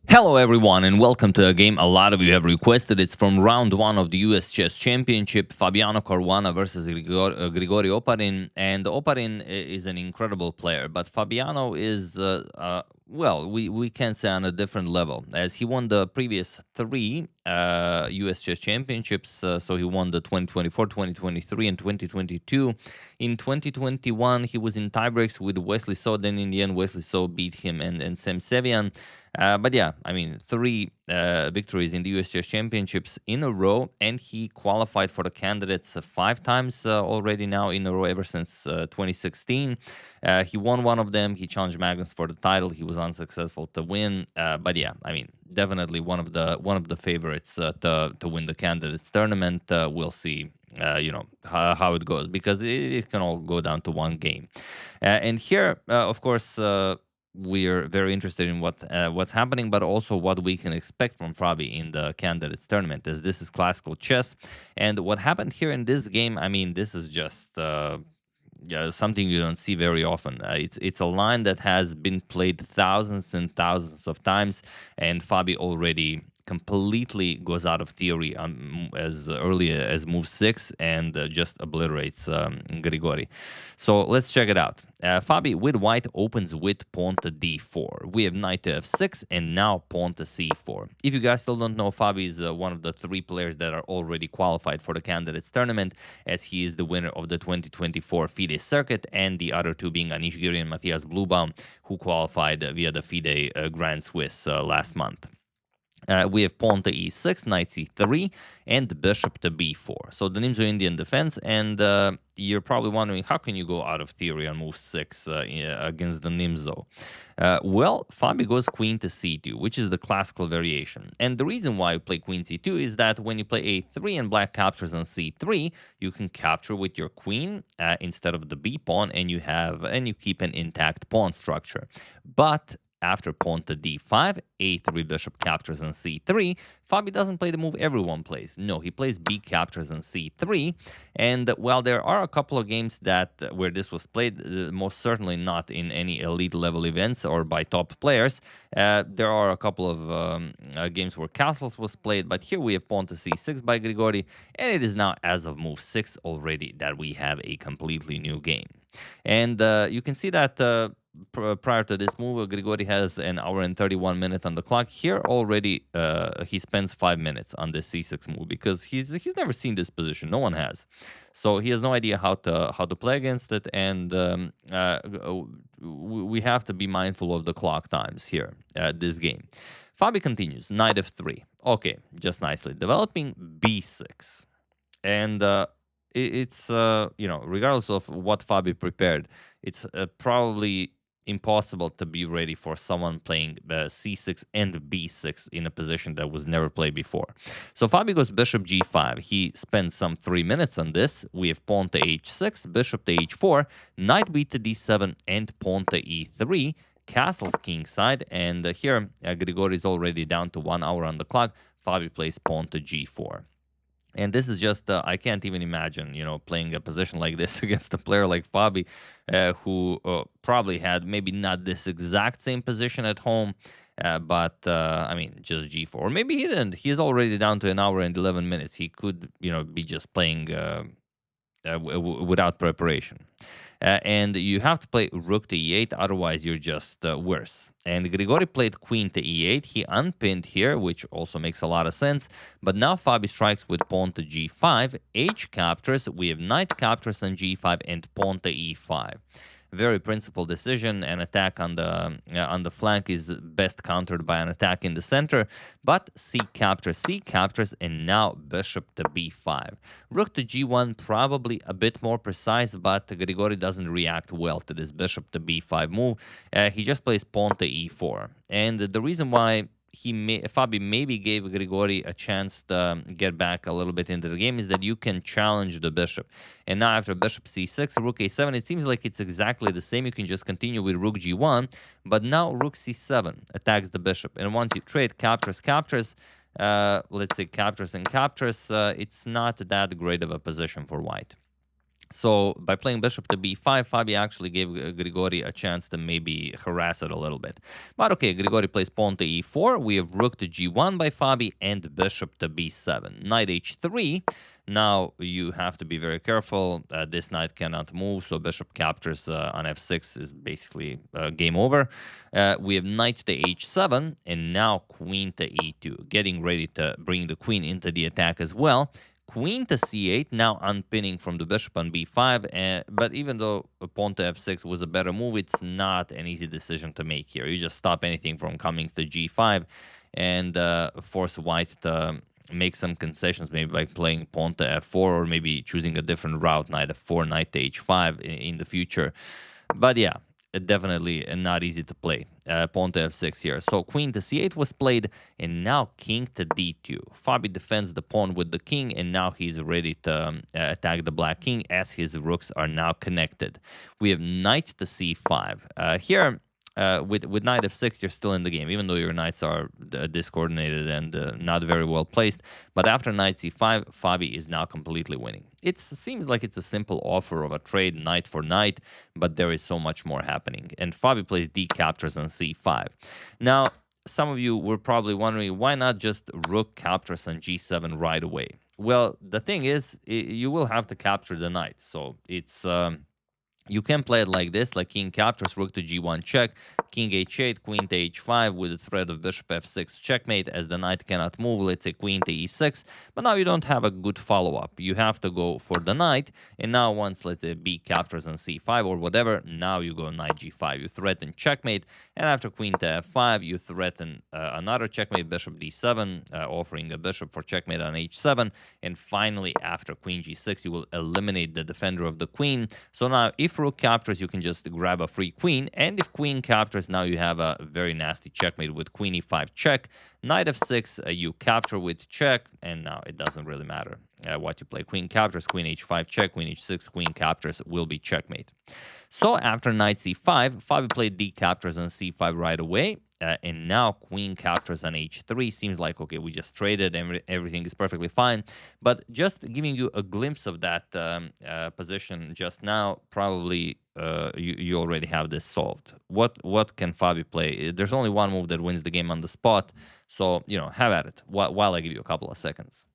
Hello everyone and welcome to a game a lot of you have requested. It's from round 1 of the US Chess Championship, Fabiano Caruana versus Grigoriy Oparin. And Oparin is an incredible player, but Fabiano is, well, we can say on a different level, as he won the previous 3 US Chess Championships. So he won the 2024, 2023, and 2022. In 2021, he was in tiebreaks with Wesley So, then in the end, Wesley So beat him and Sam Sevian. But yeah, I mean, 3 victories in the US Chess Championships in a row, and he qualified for the candidates 5 times already now in a row ever since 2016. He won one of them. He challenged Magnus for the title. He was unsuccessful to win. But yeah, I mean, definitely one of the favorites to win the candidates tournament. We'll see. How it goes, because it can all go down to one game. And here, of course, we're very interested in what's happening, but also what we can expect from Fabi in the candidates tournament, as this is classical chess. And what happened here in this game, I mean, this is just something you don't see very often. It's a line that has been played thousands and thousands of times, and Fabi already completely goes out of theory as early as move 6 and just obliterates Grigoriy. So let's check it out. Fabi with white opens with pawn to d4. We have knight to f6 and now pawn to c4. If you guys still don't know, Fabi is one of the 3 players that are already qualified for the candidates tournament, as he is the winner of the 2024 FIDE circuit, and the other 2 being Anish Giri and Matthias Blubaum, who qualified via the FIDE Grand Swiss last month. We have pawn to e6, knight c3, and bishop to b4. So the Nimzo-Indian defense, and you're probably wondering, how can you go out of theory on move 6 against the Nimzo? Well, Fabi goes queen to c2, which is the classical variation. And the reason why you play queen c2 is that when you play a3 and black captures on c3, you can capture with your queen instead of the b pawn, and you keep an intact pawn structure. But after pawn to d5, a3 bishop captures on c3, Fabi doesn't play the move everyone plays. No, he plays b captures on c3. And while there are a couple of games where this was played, most certainly not in any elite level events or by top players, there are a couple of games where castles was played, but here we have pawn to c6 by Grigoriy, and it is now as of move 6 already that we have a completely new game. And you can see that prior to this move, Grigoriy has an hour and 31 minutes on the clock. Here already, he spends 5 minutes on this c6 move, because he's never seen this position. No one has, so he has no idea how to play against it. And we have to be mindful of the clock times here at this game. Fabi continues, knight f3. Okay, just nicely developing b6, and it's regardless of what Fabi prepared, it's probably impossible to be ready for someone playing c6 and b6 in a position that was never played before. So Fabi goes bishop g5. He spends some 3 minutes on this. We have pawn to h6, bishop to h4, knight b to d7, and pawn to e3. Castles kingside, and here Grigoriy is already down to 1 hour on the clock. Fabi plays pawn to g4. And this is just, I can't even imagine, playing a position like this against a player like Fabi, who probably had maybe not this exact same position at home, but, I mean, just g4. Or maybe he didn't. He's already down to 1 hour and 11 minutes. He could, be just playing without preparation. And you have to play rook to e8, otherwise you're just worse. And Grigoriy played queen to e8. He unpinned here, which also makes a lot of sense. But now Fabi strikes with pawn to g5, h captures, we have knight captures on g5, and pawn to e5. Very principled decision. An attack on the flank is best countered by an attack in the center, but c captures, and now bishop to b5. Rook to g1, probably a bit more precise, but Grigoriy doesn't react well to this bishop to b5 move. He just plays pawn to e4, and the reason why Fabi maybe gave Grigoriy a chance to get back a little bit into the game is that you can challenge the bishop. And now after bishop c6, rook a7, it seems like it's exactly the same. You can just continue with rook g1, but now rook c7 attacks the bishop. And once you trade captures, let's say captures and captures, it's not that great of a position for white. So by playing bishop to b5, Fabi actually gave Grigoriy a chance to maybe harass it a little bit. But okay, Grigoriy plays pawn to e4. We have rook to g1 by Fabi and bishop to b7. Knight h3. Now you have to be very careful. This knight cannot move, so bishop captures on f6 is basically game over. We have knight to h7 and now queen to e2, getting ready to bring the queen into the attack as well. Queen to c8, now unpinning from the bishop on b5, but even though pawn to f6 was a better move, it's not an easy decision to make here. You just stop anything from coming to g5 and force white to make some concessions, maybe by playing pawn to f4 or maybe choosing a different route, knight f4, knight to h5 in the future. But yeah, definitely not easy to play. Pawn to f6 here. So queen to c8 was played, and now king to d2. Fabi defends the pawn with the king, and now he's ready to attack the black king as his rooks are now connected. We have knight to c5. Here, with knight f6, you're still in the game, even though your knights are discoordinated and not very well placed. But after knight c5, Fabi is now completely winning. It seems like it's a simple offer of a trade, knight for knight, but there is so much more happening. And Fabi plays d captures on c5. Now, some of you were probably wondering, why not just rook captures on g7 right away? Well, the thing is, you will have to capture the knight, so it's... you can play it like this, like king captures, rook to g1 check, king h8, queen to h5 with the threat of bishop f6 checkmate as the knight cannot move, let's say queen to e6. But now you don't have a good follow-up. You have to go for the knight, and now once, let's say, b captures on c5 or whatever, now you go knight g5. You threaten checkmate, and after queen to f5, you threaten another checkmate, bishop d7, offering a bishop for checkmate on h7, and finally, after queen g6, you will eliminate the defender of the queen. So now, if rook captures, you can just grab a free queen, and if queen captures, now you have a very nasty checkmate with queen e5 check, knight f6, you capture with check, and now it doesn't really matter what you play. Queen captures, queen h5 check, queen h6, queen captures will be checkmate. So after knight c5, Fabi played d captures on c5 right away, and now queen captures on h3. Seems like, okay, we just traded, and everything is perfectly fine. But just giving you a glimpse of that position just now, probably you already have this solved. What can Fabi play? There's only one move that wins the game on the spot, so, you know, have at it while I give you a couple of seconds.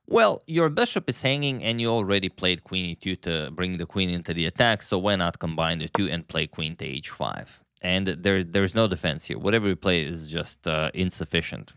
Well, your bishop is hanging, and you already played queen e2 to bring the queen into the attack, so why not combine the two and play queen to h5? And there's no defense here. Whatever you play is just insufficient.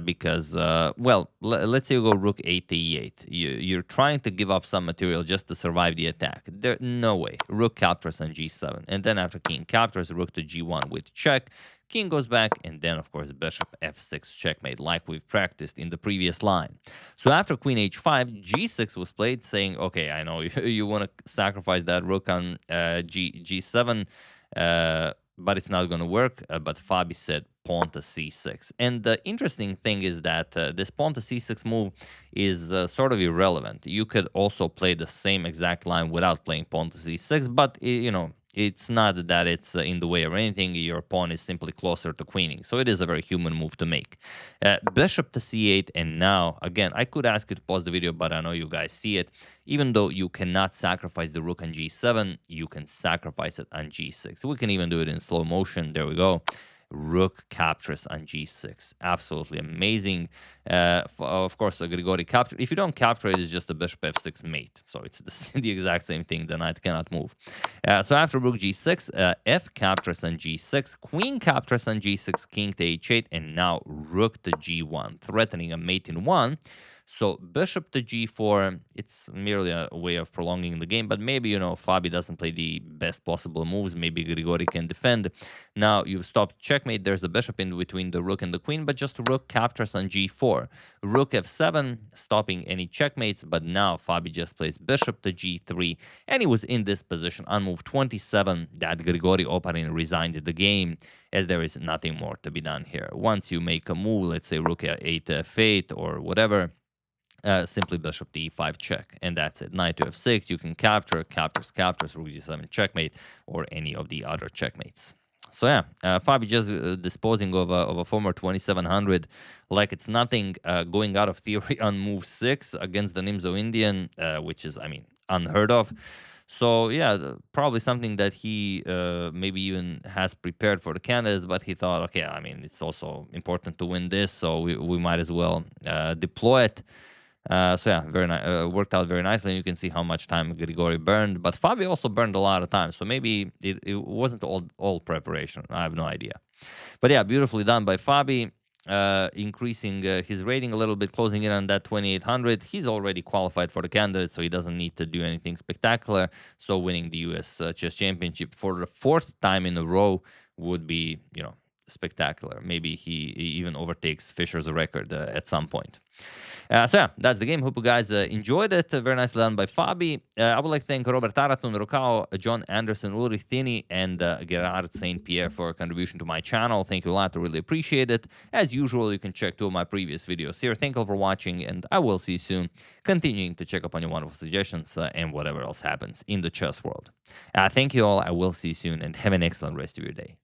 Because, well, let's say you go rook 8 to e8. You're trying to give up some material just to survive the attack. No way. Rook captures on g7. And then after king captures, rook to g1 with check. King goes back, and then, of course, bishop f6 checkmate, like we've practiced in the previous line. So after queen h5, g6 was played, saying, okay, I know you want to sacrifice that rook on g7, but it's not going to work. But Fabi said pawn to c6. And the interesting thing is that this pawn to c6 move is sort of irrelevant. You could also play the same exact line without playing pawn to c6, but, you know, it's not that it's in the way or anything. Your pawn is simply closer to queening. So it is a very human move to make. Bishop to c8, and now, again, I could ask you to pause the video, but I know you guys see it. Even though you cannot sacrifice the rook on g7, you can sacrifice it on g6. We can even do it in slow motion. There we go. Rook captures on g6. Absolutely amazing. Of course, Grigoriy capture. If you don't capture it, it's just a bishop f6 mate. So it's the exact same thing. The knight cannot move. So after rook g6, f captures on g6, queen captures on g6, king to h8, and now rook to g1, threatening a mate in one. So bishop to g4, it's merely a way of prolonging the game, but maybe, you know, Fabi doesn't play the best possible moves. Maybe Grigoriy can defend. Now you've stopped checkmate. There's a bishop in between the rook and the queen, but just rook captures on g4. Rook f7, stopping any checkmates, but now Fabi just plays bishop to g3, and he was in this position on move 27 that Grigoriy Oparin resigned the game, as there is nothing more to be done here. Once you make a move, let's say rook 8 f8 or whatever, simply bishop to e5 check, and that's it. Knight to f6, you can capture, captures, rook g7 checkmate, or any of the other checkmates. So yeah, Fabi just disposing of a former 2700 like it's nothing, going out of theory on move 6 against the Nimzo-Indian, which is, I mean, unheard of. So yeah, probably something that he maybe even has prepared for the candidates, but he thought, okay, I mean, it's also important to win this, so we might as well deploy it. So yeah, very worked out very nicely. And you can see how much time Grigoriy burned, but Fabi also burned a lot of time. So maybe it wasn't all preparation. I have no idea. But yeah, beautifully done by Fabi, increasing his rating a little bit, closing in on that 2800. He's already qualified for the candidate, so he doesn't need to do anything spectacular. So winning the US Chess Championship for the 4th time in a row would be, you know, spectacular. Maybe he even overtakes Fischer's record at some point. So yeah, that's the game. Hope you guys enjoyed it. Very nicely done by Fabi. I would like to thank Robert Araton, Rocao, John Anderson, Ulrich Thini, and Gerard St. Pierre for a contribution to my channel. Thank you a lot. I really appreciate it. As usual, you can check 2 of my previous videos here. Thank you all for watching, and I will see you soon, continuing to check up on your wonderful suggestions and whatever else happens in the chess world. Thank you all. I will see you soon, and have an excellent rest of your day.